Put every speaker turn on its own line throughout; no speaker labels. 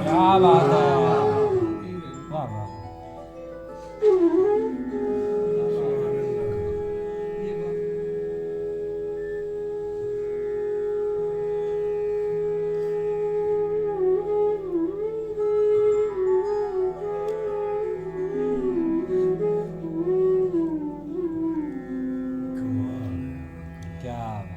क्या बात है, वाह वाह। क्या बात।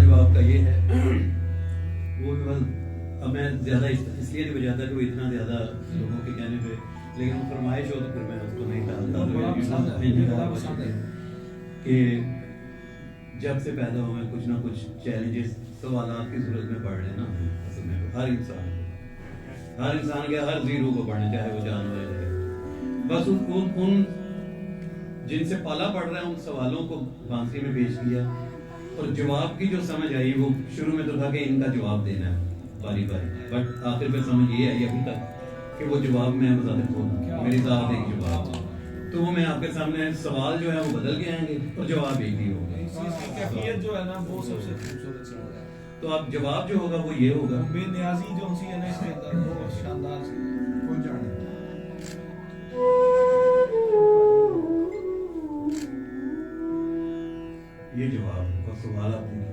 जवाब का ये है वो भी बस अब मैं ज़्यादा इसलिए नहीं बजाता कि वो इतना ज़्यादा लोगों के कहने पे, लेकिन वो फरमाइश हो तो फिर मैं उसको नहीं टालता कि जब से पैदा हुए कुछ ना कुछ चैलेंजेस सवालात की सूरत में बढ़ रहे ना असल में हर इंसान के हर जीरो को पढ़ने, चाहे वो जानवर है, बस उन जिनसे पाला पड़ रहा है उन सवालों को बांसुरी में पेश किया और जवाब की जो समझ आई वो शुरू में तो था कि इनका जवाब देना है बारी बारी, बट आखिर में समझ ये आई अभी तक कि वो जवाब मैं बता दूँ मेरी ज़ात एक जवाब, तो वो मैं आपके सामने सवाल जो है वो बदल के आएंगे और जवाब एक ही होगा।
कैफियत जो है ना वो सबसे खूबसूरत चीज है।
तो आप जवाब जो होगा वो ये होगा,
बेनियाजी जो सी है ना इसके अंदर वो शानदार सी कौन जाने।
ये जवाब और सवाल आप देखिए।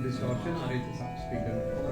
डिस्टॉर्शन आ रही थी स्पीकर में।